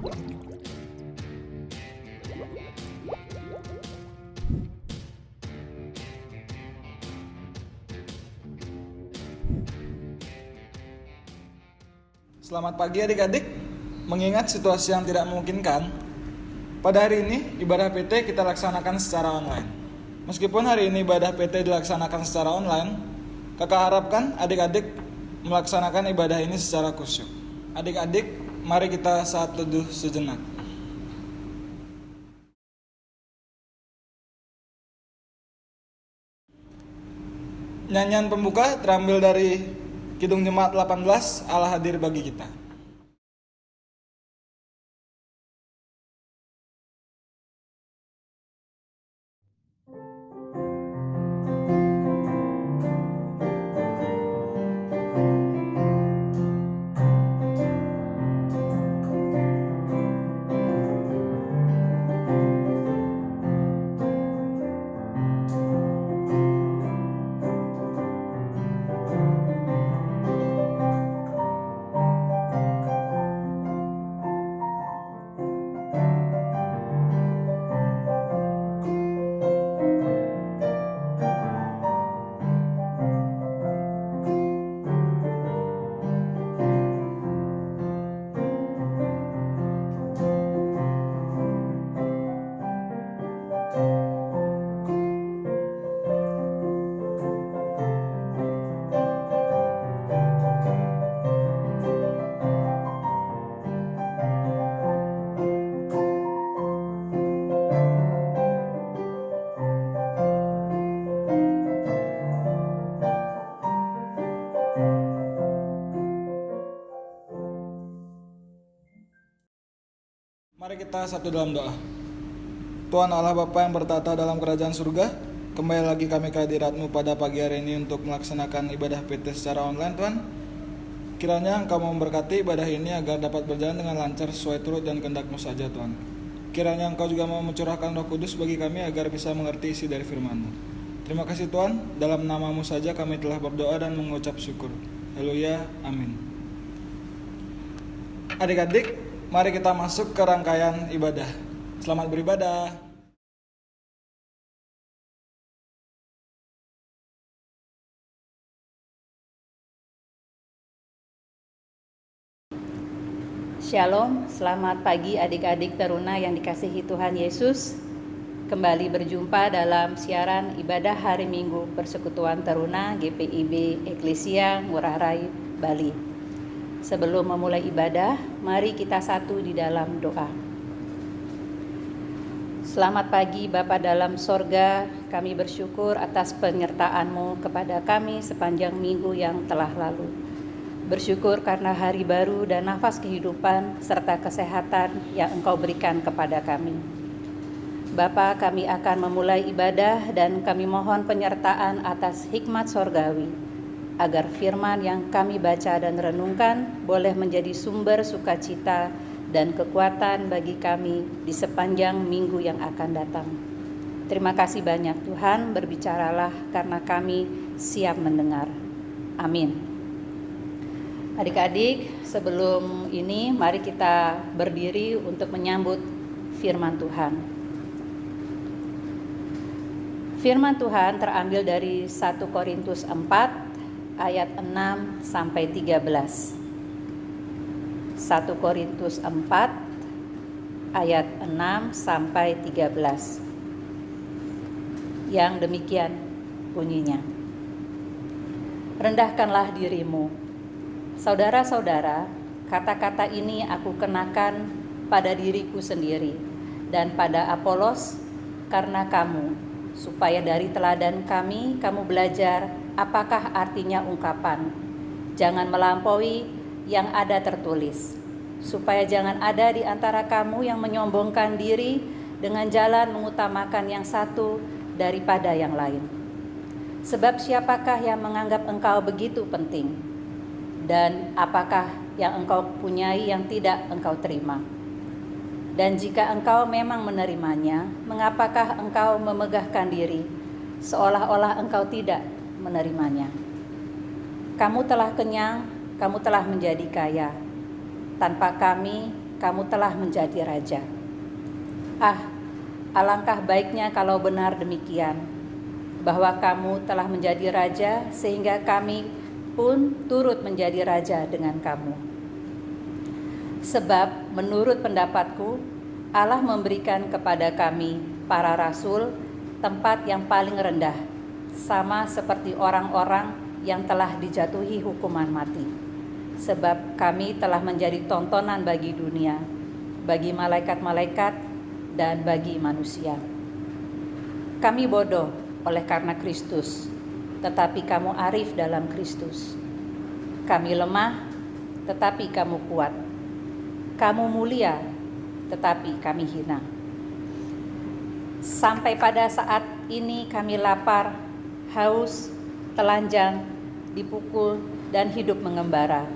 Selamat pagi adik-adik. Mengingat situasi yang tidak memungkinkan, pada hari ini ibadah PT kita laksanakan secara online. Meskipun hari ini ibadah PT dilaksanakan secara online, kakak harapkan adik-adik melaksanakan ibadah ini secara khusyuk. Adik-adik, mari kita saat teduh sejenak. Nyanyian pembuka terambil dari Kidung Jemaat 18, Allah hadir bagi kita. Mari kita satu dalam doa. Tuhan Allah Bapa yang bertata dalam kerajaan surga, kembali lagi kami ke hadirat-Mu pada pagi hari ini untuk melaksanakan ibadah PT secara online, Tuhan. Kiranya Engkau memberkati ibadah ini agar dapat berjalan dengan lancar sesuai turut dan kehendak-Mu saja, Tuhan. Kiranya Engkau juga mau mencurahkan Roh Kudus bagi kami agar bisa mengerti isi dari firman-Mu. Terima kasih Tuhan, dalam nama-Mu saja kami telah berdoa dan mengucap syukur. Haleluya, amin. Adik-adik, mari kita masuk ke rangkaian ibadah. Selamat beribadah. Shalom, selamat pagi adik-adik teruna yang dikasihi Tuhan Yesus. Kembali berjumpa dalam siaran ibadah hari Minggu Persekutuan Teruna GPIB Eklesia Ngurah Rai, Bali. Sebelum memulai ibadah, mari kita satu di dalam doa. Selamat pagi Bapa dalam sorga, kami bersyukur atas penyertaan-Mu kepada kami sepanjang minggu yang telah lalu. Bersyukur karena hari baru dan nafas kehidupan serta kesehatan yang Engkau berikan kepada kami. Bapa, kami akan memulai ibadah dan kami mohon penyertaan atas hikmat sorgawi, agar firman yang kami baca dan renungkan boleh menjadi sumber sukacita dan kekuatan bagi kami di sepanjang minggu yang akan datang. Terima kasih banyak Tuhan, berbicaralah karena kami siap mendengar. Amin. Adik-adik, sebelum ini mari kita berdiri untuk menyambut firman Tuhan. Firman Tuhan terambil dari 1 Korintus 4 ayat 6 sampai 13. 1 Korintus 4 ayat 6 sampai 13. Yang demikian bunyinya. Rendahkanlah dirimu. Saudara-saudara, kata-kata ini aku kenakan pada diriku sendiri dan pada Apolos karena kamu, supaya dari teladan kami kamu belajar apakah artinya ungkapan. Jangan melampaui yang ada tertulis, supaya jangan ada di antara kamu yang menyombongkan diri dengan jalan mengutamakan yang satu daripada yang lain. Sebab siapakah yang menganggap engkau begitu penting? Dan apakah yang engkau punyai yang tidak engkau terima? Dan jika engkau memang menerimanya, mengapakah engkau memegahkan diri seolah-olah engkau tidak menerimanya? Kamu telah kenyang, kamu telah menjadi kaya. Tanpa kami, kamu telah menjadi raja. Ah, alangkah baiknya kalau benar demikian, bahwa kamu telah menjadi raja sehingga kami pun turut menjadi raja dengan kamu. Sebab menurut pendapatku, Allah memberikan kepada kami, para rasul, tempat yang paling rendah, sama seperti orang-orang yang telah dijatuhi hukuman mati. Sebab kami telah menjadi tontonan bagi dunia, bagi malaikat-malaikat, dan bagi manusia. Kami bodoh oleh karena Kristus, tetapi kamu arif dalam Kristus. Kami lemah, tetapi kamu kuat. Kamu mulia, tetapi kami hina. Sampai pada saat ini kami lapar, haus, telanjang, dipukul, dan hidup mengembara.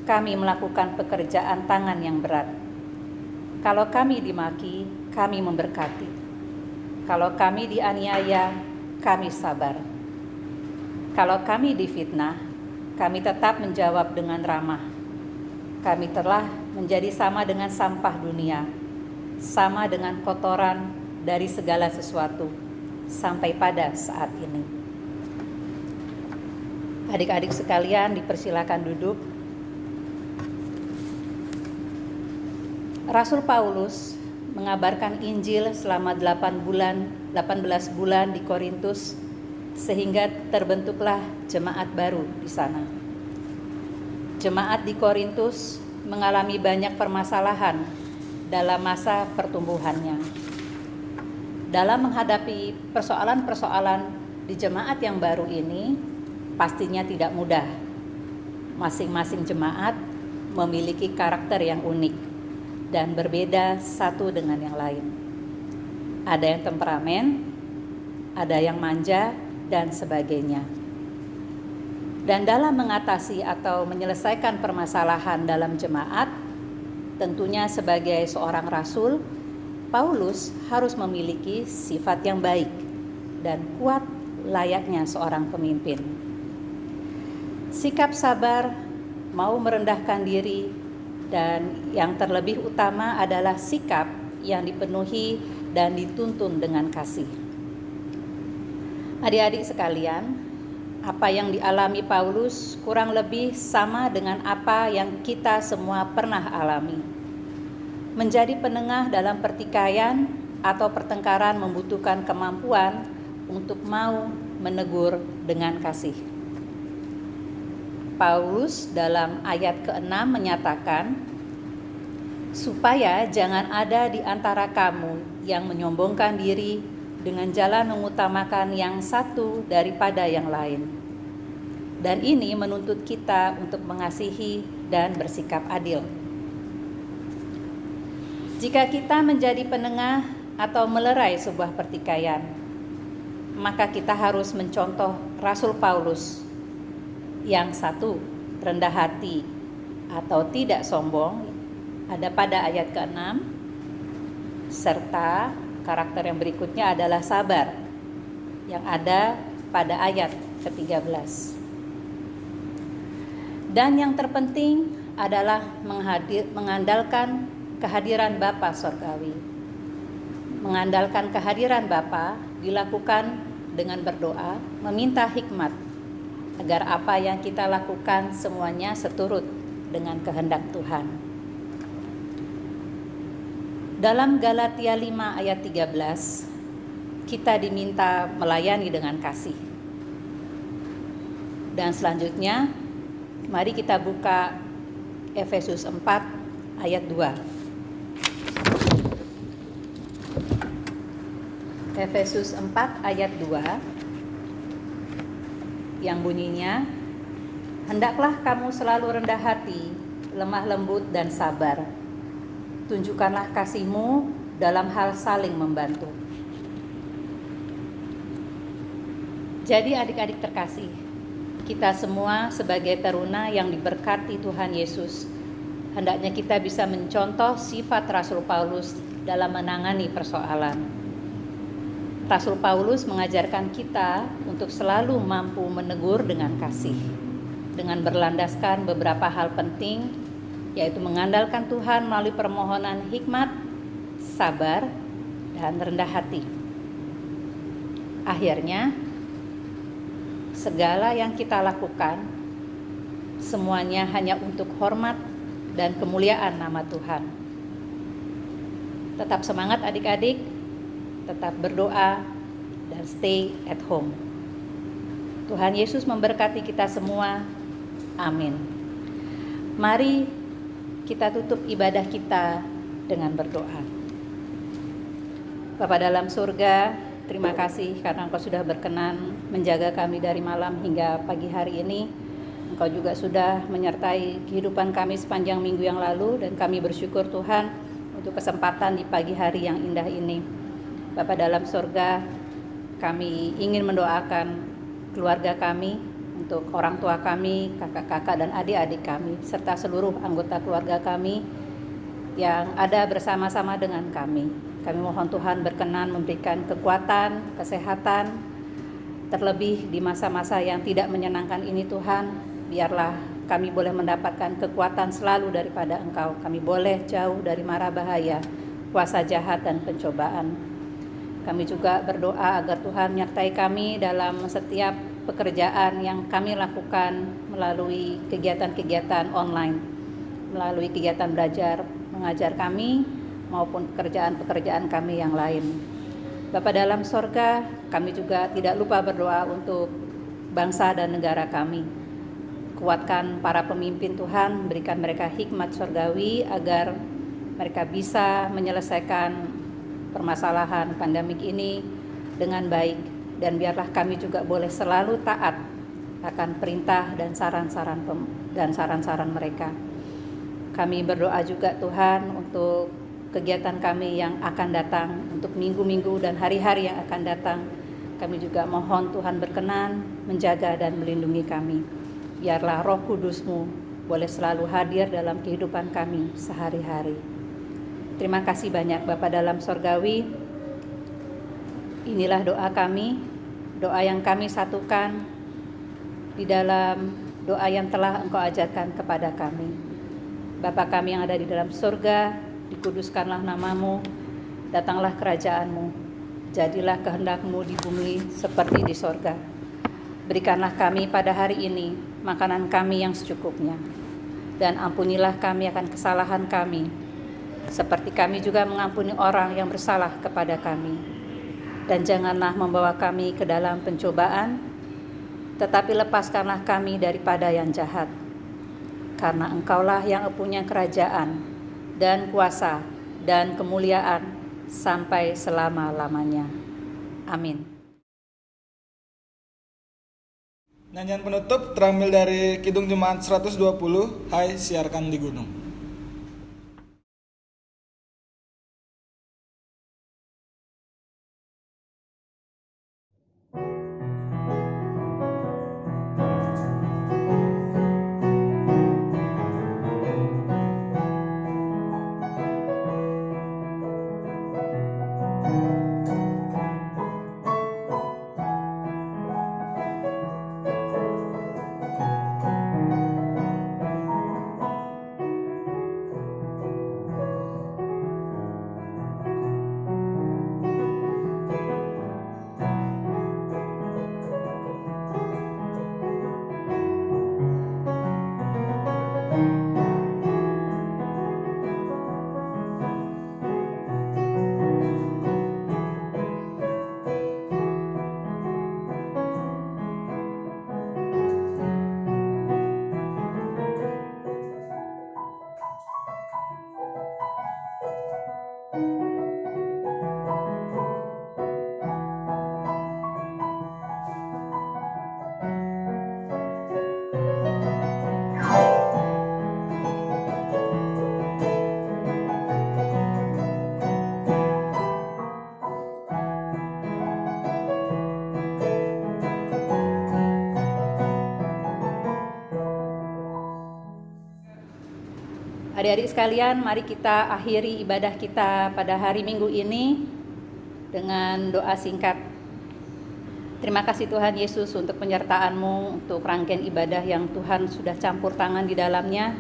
Kami melakukan pekerjaan tangan yang berat. Kalau kami dimaki, kami memberkati. Kalau kami dianiaya, kami sabar. Kalau kami difitnah, kami tetap menjawab dengan ramah. Kami telah menjadi sama dengan sampah dunia, sama dengan kotoran dari segala sesuatu, sampai pada saat ini. Adik-adik sekalian, dipersilakan duduk. Rasul Paulus mengabarkan Injil selama 18 bulan di Korintus, sehingga terbentuklah jemaat baru di sana. Jemaat di Korintus mengalami banyak permasalahan dalam masa pertumbuhannya. Dalam menghadapi persoalan-persoalan di jemaat yang baru ini, pastinya tidak mudah. Masing-masing jemaat memiliki karakter yang unik dan berbeda satu dengan yang lain. Ada yang temperamen, ada yang manja, dan sebagainya. Dan dalam mengatasi atau menyelesaikan permasalahan dalam jemaat, tentunya sebagai seorang rasul, Paulus harus memiliki sifat yang baik dan kuat layaknya seorang pemimpin. Sikap sabar, mau merendahkan diri, dan yang terlebih utama adalah sikap yang dipenuhi dan dituntun dengan kasih. Adik-adik sekalian, apa yang dialami Paulus kurang lebih sama dengan apa yang kita semua pernah alami. Menjadi penengah dalam pertikaian atau pertengkaran membutuhkan kemampuan untuk mau menegur dengan kasih. Paulus dalam ayat ke-6 menyatakan, supaya jangan ada di antara kamu yang menyombongkan diri dengan jalan mengutamakan yang satu daripada yang lain. Dan ini menuntut kita untuk mengasihi dan bersikap adil. Jika kita menjadi penengah atau melerai sebuah pertikaian, maka kita harus mencontoh Rasul Paulus. Yang satu, rendah hati atau tidak sombong, ada pada ayat ke-6, serta karakter yang berikutnya adalah sabar, yang ada pada ayat ke-13. Dan yang terpenting adalah mengandalkan kehadiran Bapa Sorgawi. Mengandalkan kehadiran Bapa dilakukan dengan berdoa, meminta hikmat, agar apa yang kita lakukan semuanya seturut dengan kehendak Tuhan. Dalam Galatia 5 ayat 13, kita diminta melayani dengan kasih. Dan selanjutnya, mari kita buka Efesus 4 ayat 2. Efesus 4 ayat 2 yang bunyinya, hendaklah kamu selalu rendah hati, lemah lembut dan sabar. Tunjukkanlah kasihmu dalam hal saling membantu. Jadi adik-adik terkasih, kita semua sebagai taruna yang diberkati Tuhan Yesus, hendaknya kita bisa mencontoh sifat Rasul Paulus dalam menangani persoalan. Rasul Paulus mengajarkan kita untuk selalu mampu menegur dengan kasih, dengan berlandaskan beberapa hal penting yaitu mengandalkan Tuhan melalui permohonan hikmat, sabar, dan rendah hati. Akhirnya, segala yang kita lakukan semuanya hanya untuk hormat dan kemuliaan nama Tuhan. Tetap semangat adik-adik, tetap berdoa, dan stay at home. Tuhan Yesus memberkati kita semua. Amin. Mari kita tutup ibadah kita dengan berdoa. Bapa dalam surga, terima kasih karena Engkau sudah berkenan menjaga kami dari malam hingga pagi hari ini. Engkau juga sudah menyertai kehidupan kami sepanjang minggu yang lalu, dan kami bersyukur Tuhan untuk kesempatan di pagi hari yang indah ini. Bapa dalam surga, kami ingin mendoakan keluarga kami, untuk orang tua kami, kakak-kakak dan adik-adik kami, serta seluruh anggota keluarga kami yang ada bersama-sama dengan kami. Kami mohon Tuhan berkenan memberikan kekuatan, kesehatan, terlebih di masa-masa yang tidak menyenangkan ini Tuhan. Biarlah kami boleh mendapatkan kekuatan selalu daripada Engkau. Kami boleh jauh dari mara bahaya, kuasa jahat dan pencobaan. Kami juga berdoa agar Tuhan menyertai kami dalam setiap pekerjaan yang kami lakukan melalui kegiatan-kegiatan online, melalui kegiatan belajar mengajar kami maupun pekerjaan-pekerjaan kami yang lain. Bapa dalam sorga, kami juga tidak lupa berdoa untuk bangsa dan negara kami. Kuatkan para pemimpin Tuhan, berikan mereka hikmat sorgawi agar mereka bisa menyelesaikan permasalahan pandemik ini dengan baik, dan biarlah kami juga boleh selalu taat akan perintah dan saran-saran mereka. Kami berdoa juga Tuhan untuk kegiatan kami yang akan datang, untuk minggu-minggu dan hari-hari yang akan datang. Kami juga mohon Tuhan berkenan menjaga dan melindungi kami. Biarlah Roh Kudus-Mu boleh selalu hadir dalam kehidupan kami sehari-hari. Terima kasih banyak Bapa dalam sorgawi. Inilah doa kami, doa yang kami satukan di dalam doa yang telah Engkau ajarkan kepada kami. Bapa kami yang ada di dalam surga, dikuduskanlah nama-Mu, datanglah kerajaan-Mu, jadilah kehendak-Mu di bumi seperti di surga. Berikanlah kami pada hari ini makanan kami yang secukupnya, dan ampunilah kami akan kesalahan kami, seperti kami juga mengampuni orang yang bersalah kepada kami. Dan janganlah membawa kami ke dalam pencobaan, tetapi lepaskanlah kami daripada yang jahat. Karena Engkaulah yang punya kerajaan dan kuasa dan kemuliaan sampai selama-lamanya. Amin. Nyanyian penutup terambil dari Kidung Jemaat 120, Hai Siarkan di Gunung. Adik-adik sekalian, mari kita akhiri ibadah kita pada hari Minggu ini dengan doa singkat. Terima kasih Tuhan Yesus untuk penyertaan-Mu, untuk rangkaian ibadah yang Tuhan sudah campur tangan di dalamnya.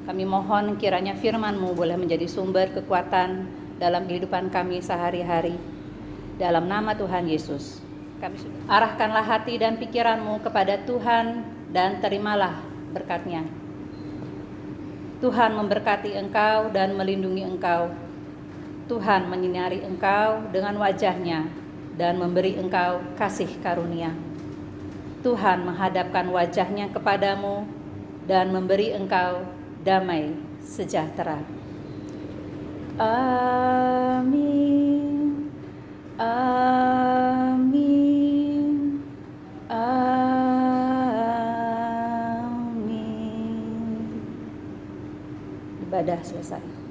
Kami mohon kiranya firman-Mu boleh menjadi sumber kekuatan dalam kehidupan kami sehari-hari. Dalam nama Tuhan Yesus, kami arahkanlah hati dan pikiran-Mu kepada Tuhan dan terimalah berkat-Nya. Tuhan memberkati engkau dan melindungi engkau. Tuhan menyinari engkau dengan wajah-Nya dan memberi engkau kasih karunia. Tuhan menghadapkan wajah-Nya kepadamu dan memberi engkau damai sejahtera. Amin. Amin. Amin. Ibadah selesai.